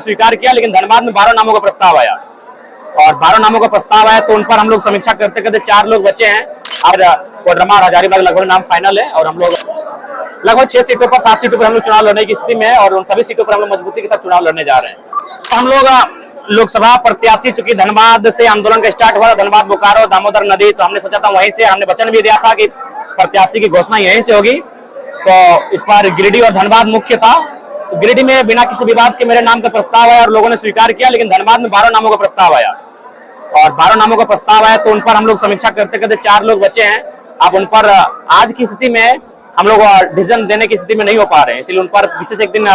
स्वीकार किया, लेकिन धनबाद में 12 नामों का प्रस्ताव आया और 12 नामों का प्रस्ताव आया तो उन पर हम लोग समीक्षा करते करते 4 लोग बचे हैं और कोडरमा और हजारीबाग लगभग नाम फाइनल है और हम लोग लगभग 6 सीटों पर 7 सीटों पर हम लोग चुनाव लड़ने की स्थिति में है और उन सभी सीटों पर हम लोग मजबूती के साथ चुनाव लड़ने जा रहे हैं। तो हम लोग लोकसभा प्रत्याशी, चूंकि धनबाद से आंदोलन का स्टार्ट हुआ, धनबाद बोकारो दामोदर नदी, तो हमने सोचा था वहीं से, हमने वचन भी दिया था कि प्रत्याशी की घोषणा यहीं से होगी। तो इस बार गिरिडीह और धनबाद मुख्य था। गिरिडीह में बिना किसी विवाद के मेरे नाम का प्रस्ताव आया और लोगों ने स्वीकार किया, लेकिन धनबाद में 12 नामों का प्रस्ताव आया और 12 नामों का प्रस्ताव आया तो उन पर हम लोग समीक्षा करते करते 4 लोग बचे हैं। अब उन पर आज की स्थिति में हम लोग डिसीजन देने की स्थिति में नहीं हो पा रहे हैं, इसलिए उन पर विशेष एक दिन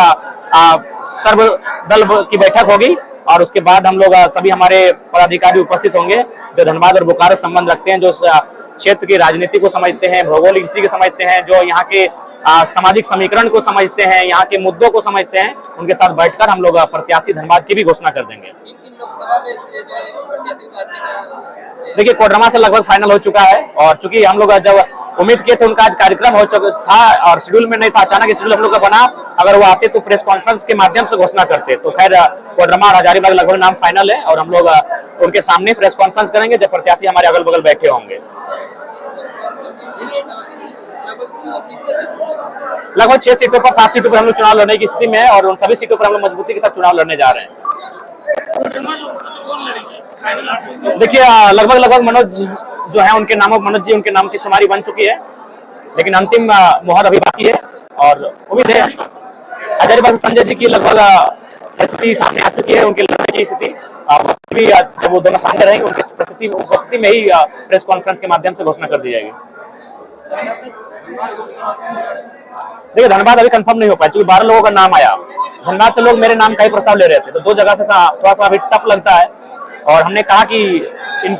सर्वदल की बैठक होगी और उसके बाद हम लोग सभी हमारे पदाधिकारी उपस्थित होंगे जो धनबाद और बोकारो संबंध रखते हैं, जो क्षेत्र की राजनीति को समझते हैं, भौगोलिक स्थिति को समझते हैं, जो यहाँ के सामाजिक समीकरण को समझते हैं, यहाँ के मुद्दों को समझते हैं। उनके साथ बैठकर हम लोग प्रत्याशी धनबाद की भी घोषणा कर देंगे। देखिए, कोडरमा से लगभग फाइनल हो चुका है और चूंकि हम लोग जब उम्मीद किए थे उनका आज कार्यक्रम हो चुका था और शेड्यूल में नहीं था, अचानक शेड्यूल हम लोग का बना। अगर वो आते तो प्रेस कॉन्फ्रेंस के माध्यम से घोषणा करते। तो खैर कोडरमा और हजारीबाग लगभग नाम फाइनल है और हम लोग उनके सामने प्रेस कॉन्फ्रेंस करेंगे जब प्रत्याशी हमारे अगल बगल बैठे होंगे। लगभग 6 सीटों पर 7 सीटों पर हम लोग चुनाव लड़ने की स्थिति में है और उन सभी सीटों पर हम लोग मजबूती के साथ चुनाव लड़ने जा रहे हैं। देखिए, लगभग मनोज जो है उनके नाम की शुमारी बन चुकी है, लेकिन अंतिम मोहर अभी बाकी है और उम्मीद है हजारीबाग से संजय जी की लगभग स्थिति सामने आ चुकी है, उनकी लड़ने की स्थिति भी जब वो दोनों सामने रहेंगे उनकी उपस्थिति में ही प्रेस कॉन्फ्रेंस के माध्यम से घोषणा कर दी जाएगी। देखिए, धनबाद अभी कंफर्म नहीं हो पाया क्योंकि 12 लोगों का नाम आया। धनबाद से लोग मेरे नाम का ही प्रस्ताव ले रहे थे, तो 2 जगह से थोड़ा सा अभी टफ लगता है और हमने कहा कि इन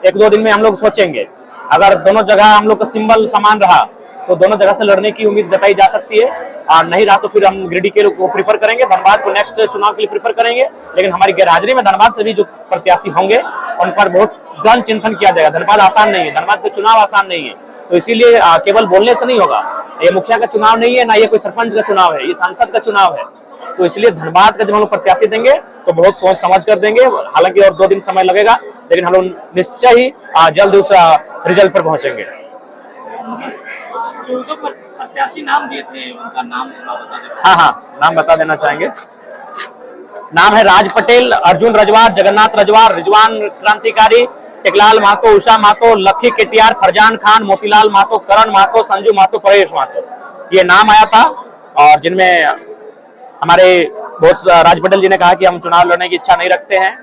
1-2 दिन में हम लोग सोचेंगे। अगर दोनों जगह हम लोग का सिंबल समान रहा तो दोनों जगह से लड़ने की उम्मीद जताई जा सकती है और नहीं रहा तो फिर हम गिरिडीह के को प्रीफर करेंगे, धनबाद को नेक्स्ट चुनाव के लिए प्रीफर करेंगे। लेकिन हमारी गैरहाजिरी में धनबाद से भी जो प्रत्याशी होंगे उन पर बहुत गहन चिंतन किया जाएगा। धनबाद आसान नहीं है, धनबाद के चुनाव आसान नहीं है, तो इसीलिए केवल बोलने से नहीं होगा। ये मुखिया का चुनाव नहीं है, ना ये कोई सरपंच का चुनाव है, ये सांसद का चुनाव है। तो इसलिए धनबाद का जब हम लोग प्रत्याशी देंगे तो बहुत सोच समझ कर देंगे। हालांकि और 2 दिन समय लगेगा, लेकिन हम लोग निश्चय ही जल्द उस रिजल्ट पर पहुंचेंगे। जो प्रत्याशी नाम दिए थे उनका नाम बता दें। हाँ, नाम बता देना चाहेंगे। नाम है राज पटेल, अर्जुन रजवार, जगन्नाथ रजवार, रिजवान क्रांतिकारी, टेकलाल महतो, उषा महतो, लक्की केटीआर, फरजान खान, मोतीलाल महतो, करण महतो, संजू महतो, परेश महतो, ये नाम आया था। और जिनमें हमारे बहुत राज पटेल जी ने कहा कि हम चुनाव लड़ने की इच्छा नहीं रखते हैं,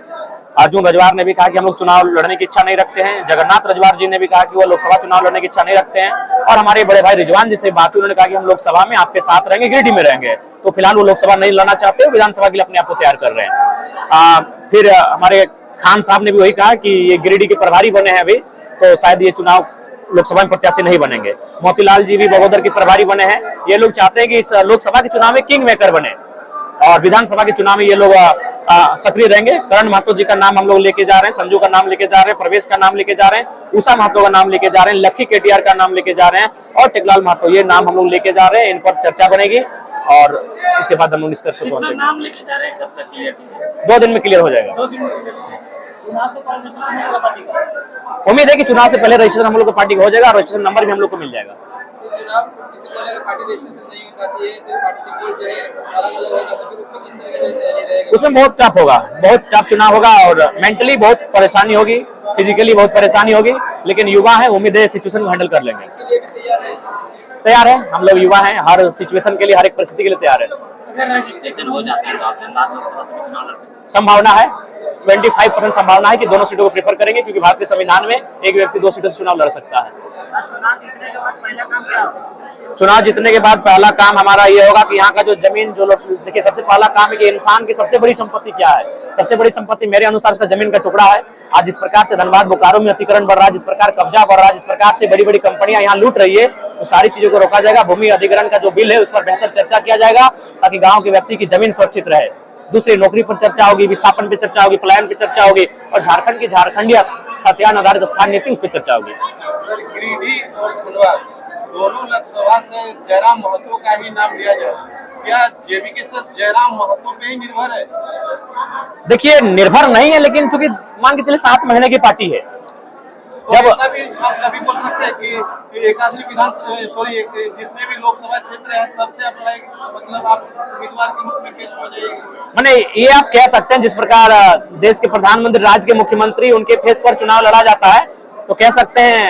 अर्जुन रजवार ने भी कहा कि हम लोग चुनाव लड़ने की इच्छा नहीं रखते हैं, जगन्नाथ रजवार जी ने भी कहा कि वो लोकसभा चुनाव लड़ने की इच्छा नहीं रखते हैं और हमारे बड़े भाई रिजवान जी से बात हुई, उन्होंने कहा कि हम लोकसभा में आपके साथ रहेंगे, गिरिडीह में रहेंगे। तो फिलहाल वो लोकसभा नहीं लड़ना चाहते, विधानसभा के लिए अपने आप को तैयार कर रहे हैं। फिर हमारे खान साहब ने भी वही कहा कि ये गिरिडीह के प्रभारी बने हैं अभी, तो शायद ये चुनाव लोकसभा में प्रत्याशी नहीं बनेंगे। मोतीलाल जी भी बगोदर के प्रभारी बने हैं, ये लोग चाहते हैं कि इस लोकसभा के चुनाव में किंग मेकर बने और विधानसभा के चुनाव में ये लोग सक्रिय रहेंगे। करण महतो जी का नाम हम लोग लेके जा रहे हैं, संजू का नाम लेके जा रहे हैं, प्रवेश का नाम लेके जा रहे हैं, उषा महतो का नाम लेके जा रहे हैं, लक्की केटीआर का नाम लेके जा रहे हैं और टेकलाल महतो, ये नाम हम लोग लेके जा रहे हैं। इन पर चर्चा बनेगी और उसके बाद हम लोग निष्कर्ष पर पहुंचेंगे। नाम लेके जा रहे हैं, कब तक क्लियर कीजिए? 2 दिन में क्लियर हो जाएगा। 2 दिन में चुनाव से पहले रजिस्ट्रेशन होगा पार्टी का? उम्मीद है कि चुनाव से पहले रजिस्ट्रेशन हम लोग को पार्टी का हो जाएगा और रजिस्ट्रेशन नंबर भी हम लोग को मिल जाएगा। उसमें बहुत टफ होगा, बहुत टफ चुनाव होगा और मेंटली बहुत परेशानी होगी, फिजिकली बहुत परेशानी होगी, लेकिन युवा है, उम्मीद है सिचुएशन को हैंडल कर लेंगे। तैयार है, हम लोग युवा हैं, हर सिचुएशन के लिए, हर एक परिस्थिति के लिए तैयार है। अगर रजिस्ट्रेशन हो जाता है तो आप धनबाद में संभावना है, 25% संभावना है कि दोनों सीटों को प्रेफर करेंगे, क्योंकि भारतीय संविधान में एक व्यक्ति 2 सीटों से चुनाव लड़ सकता है। चुनाव जीतने के बाद पहला काम हमारा ये होगा कि यहाँ का जो जमीन, जो लोग, देखिए सबसे पहला काम है कि इंसान की सबसे बड़ी संपत्ति क्या है। सबसे बड़ी संपत्ति मेरे अनुसार इसका जमीन का टुकड़ा है। आज जिस प्रकार से धनबाद बोकारो में अतिक्रमण बढ़ रहा है, जिस प्रकार कब्जा बढ़ रहा है, जिस प्रकार से बड़ी बड़ी कंपनियां यहाँ लूट रही है, तो सारी चीजों को रोका जाएगा। भूमि अधिग्रहण का जो बिल है उस पर बेहतर चर्चा किया जाएगा ताकि गाँव के व्यक्ति की जमीन सुरक्षित रहे। दूसरी नौकरी पर चर्चा होगी, विस्थापन पर चर्चा होगी, पलायन पर चर्चा होगी और झारखंड की झारखंडीय खतियान आधारित स्थान नीति उस पर चर्चा होगी। दोनों लोकसभा से जयराम महतो का ही नाम लिया जाए, क्या जेवीके से जयराम महतो पे ही निर्भर है? देखिए निर्भर नहीं है, लेकिन चूंकि मान के चलिए 7 महीने की पार्टी है, तो जब ऐसा भी आप कभी बोल सकते हैं कि 81 जितने भी लोकसभा क्षेत्र है सबसे अपना मतलब आप उम्मीदवार के रूप में पेश हो जाएगा। मैंने ये आप कह सकते हैं, जिस प्रकार देश के प्रधानमंत्री, राज्य के मुख्यमंत्री, उनके फेस पर चुनाव लड़ा जाता है, तो कह सकते हैं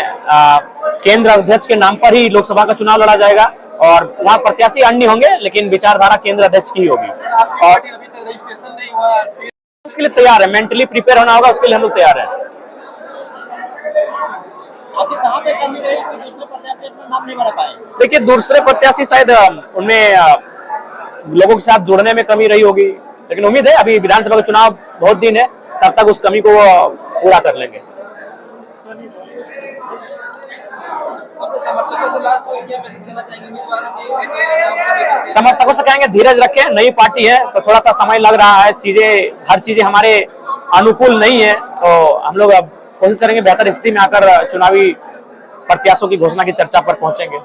केंद्र अध्यक्ष के नाम पर ही लोकसभा का चुनाव लड़ा जाएगा और वहाँ प्रत्याशी अन्य होंगे, लेकिन विचारधारा केंद्र अध्यक्ष की होगी। आपकी और पार्टी अभी तक रजिस्ट्रेशन नहीं हुआ, उसके लिए तैयार है, मेंटली प्रिपेयर होना होगा, उसके लिए हम लोग तैयार हैं। आखिर कहाँ पे कमी रही कि दूसरे प्रत्याशी अपना नाम नहीं बना पाए? देखिए दूसरे प्रत्याशी शायद उनमें लोगों के साथ जुड़ने में कमी रही होगी, लेकिन उम्मीद है अभी विधानसभा का चुनाव बहुत दिन है, तब तक उस कमी को वो पूरा कर लेंगे। अपने समर्थकों से लास्ट में क्या मैसेज देना चाहेंगे उम्मीदवारों के? समर्थकों से कहेंगे धीरज रखें, नई पार्टी है तो थोड़ा सा समय लग रहा है, हर चीजें हमारे अनुकूल नहीं है, तो हम लोग अब कोशिश करेंगे बेहतर स्थिति में आकर चुनावी प्रत्याशियों की घोषणा की चर्चा पर पहुंचेंगे।